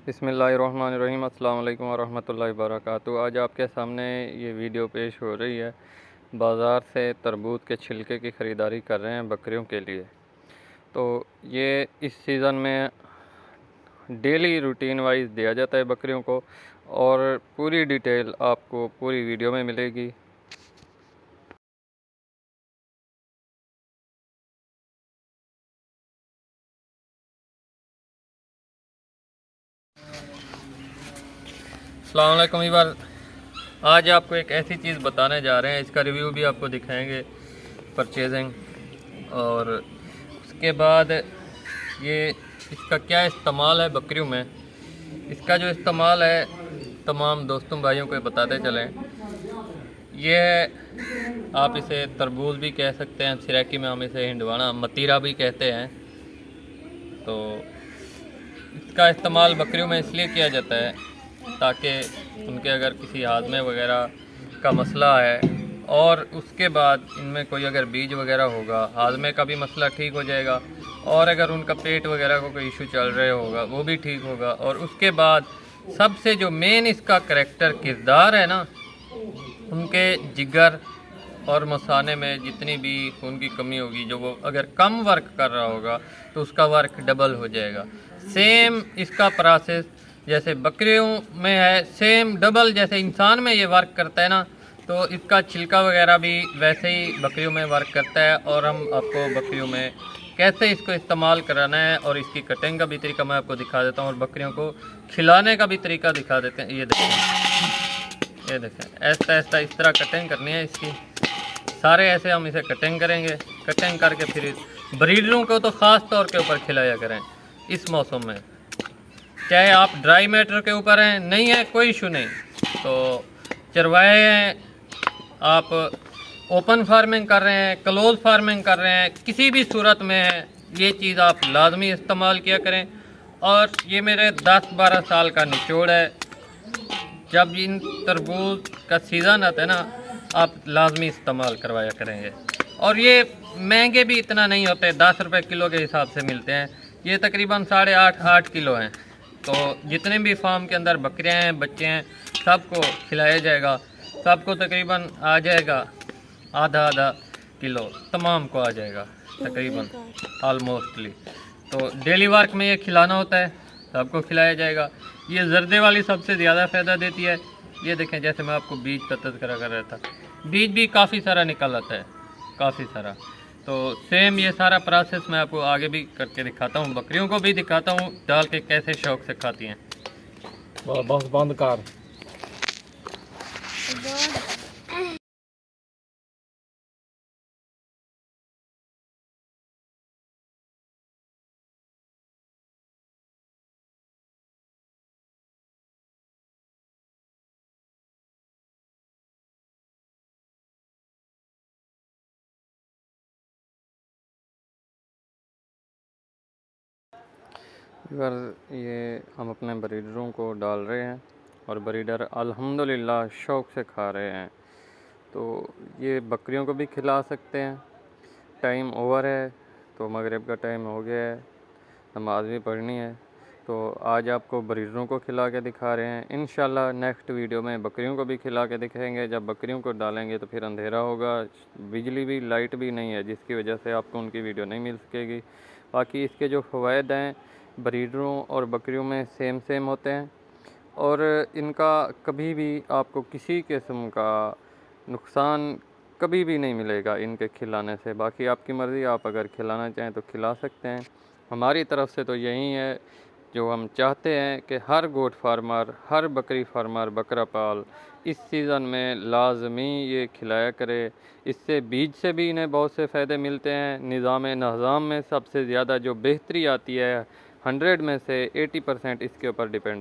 बिस्मिल्लाहिर्रहमानिर्रहीम। अस्सलाम वालेकुम वरहमतुल्लाहि वबरकातुहू। आज आपके सामने ये वीडियो पेश हो रही है। बाज़ार से तरबूज के छिलके की ख़रीदारी कर रहे हैं बकरियों के लिए। तो ये इस सीज़न में डेली रूटीन वाइज दिया जाता है बकरियों को, और पूरी डिटेल आपको पूरी वीडियो में मिलेगी। अस्सलाम वालेकुम वीवर। आज आपको एक ऐसी चीज़ बताने जा रहे हैं, इसका रिव्यू भी आपको दिखाएंगे, परचेजिंग, और उसके बाद ये इसका क्या इस्तेमाल है बकरियों में। इसका जो इस्तेमाल है तमाम दोस्तों भाइयों को बताते चलें। ये आप इसे तरबूज भी कह सकते हैं, सिरैकी में हम इसे हिंडवाना मतीरा भी कहते हैं। तो इसका इस्तेमाल बकरियों में इसलिए किया जाता है ताकि उनके अगर किसी हाजमे वगैरह का मसला है, और उसके बाद इनमें कोई अगर बीज वगैरह होगा, हाजमे का भी मसला ठीक हो जाएगा, और अगर उनका पेट वगैरह को कोई इशू चल रहे होगा वो भी ठीक होगा। और उसके बाद सबसे जो मेन इसका करैक्टर किरदार है ना, उनके जिगर और मसाने में जितनी भी खून की कमी होगी, जो वो अगर कम वर्क कर रहा होगा तो उसका वर्क डबल हो जाएगा। सेम इसका प्रोसेस जैसे बकरियों में है, सेम डबल जैसे इंसान में ये वर्क करता है ना, तो इसका छिलका वगैरह भी वैसे ही बकरियों में वर्क करता है। और हम आपको बकरियों में कैसे इसको इस्तेमाल कराना है और इसकी कटिंग का भी तरीका मैं आपको दिखा देता हूँ, और बकरियों को खिलाने का भी तरीका दिखा देते हैं। ये देखें, ऐसा ऐसा इस तरह कटिंग करनी है इसकी। सारे ऐसे हम इसे कटिंग करेंगे। कटिंग करके फिर ब्रीडरों को तो ख़ास तौर के ऊपर खिलाया करें इस मौसम में, चाहे आप ड्राई मैटर के ऊपर हैं, नहीं है कोई इशू नहीं, तो चरवाए हैं, आप ओपन फार्मिंग कर रहे हैं, क्लोज फार्मिंग कर रहे हैं, किसी भी सूरत में है, ये चीज़ आप लाजमी इस्तेमाल किया करें। और ये मेरे 10-12 साल का निचोड़ है। जब इन तरबूज का सीज़न आता है ना, आप लाजमी इस्तेमाल करवाया करेंगे। और ये महंगे भी इतना नहीं होते, 10 रुपये किलो के हिसाब से मिलते हैं। ये तकरीबन 8.5 किलो हैं। तो जितने भी फार्म के अंदर बकरियां हैं, बच्चे हैं, सबको खिलाया जाएगा। सबको तकरीबन आ जाएगा आधा किलो, तमाम को आ जाएगा तकरीबन आलमोस्टली। तो डेली वर्क में ये खिलाना होता है, सबको खिलाया जाएगा। ये जर्दे वाली सबसे ज़्यादा फ़ायदा देती है। ये देखें, जैसे मैं आपको बीज का तज़किरा कर रहा था, बीज भी काफ़ी सारा निकल आता है, काफ़ी सारा। तो सेम ये सारा प्रोसेस मैं आपको आगे भी करके दिखाता हूँ, बकरियों को भी दिखाता हूँ डाल के कैसे शौक से खाती हैं। बस बंद कर। अगर ये हम अपने ब्रीडरों को डाल रहे हैं, और ब्रीडर अल्हम्दुलिल्लाह शौक़ से खा रहे हैं। तो ये बकरियों को भी खिला सकते हैं। टाइम ओवर है, तो मगरिब का टाइम हो गया है, नमाज भी पढ़नी है। तो आज आपको ब्रीडरों को खिला के दिखा रहे हैं। इंशाल्लाह नेक्स्ट वीडियो में बकरियों को भी खिला के दिखाएंगे। जब बकरियों को डालेंगे तो फिर अंधेरा होगा, बिजली भी लाइट भी नहीं है, जिसकी वजह से आपको उनकी वीडियो नहीं मिल सकेगी। बाकी इसके जो फ़वाइद हैं ब्रीडरों और बकरियों में सेम होते हैं, और इनका कभी भी आपको किसी किस्म का नुकसान कभी भी नहीं मिलेगा इनके खिलाने से। बाकी आपकी मर्ज़ी, आप अगर खिलाना चाहें तो खिला सकते हैं। हमारी तरफ से तो यही है, जो हम चाहते हैं कि हर गोट फार्मर, हर बकरी फार्मर, बकरा पाल इस सीज़न में लाजमी ये खिलाया करे। इससे बीज से भी इन्हें बहुत से फ़ायदे मिलते हैं। निज़ाम में सबसे ज़्यादा जो बेहतरी आती है, 100 में से 80% इसके ऊपर डिपेंड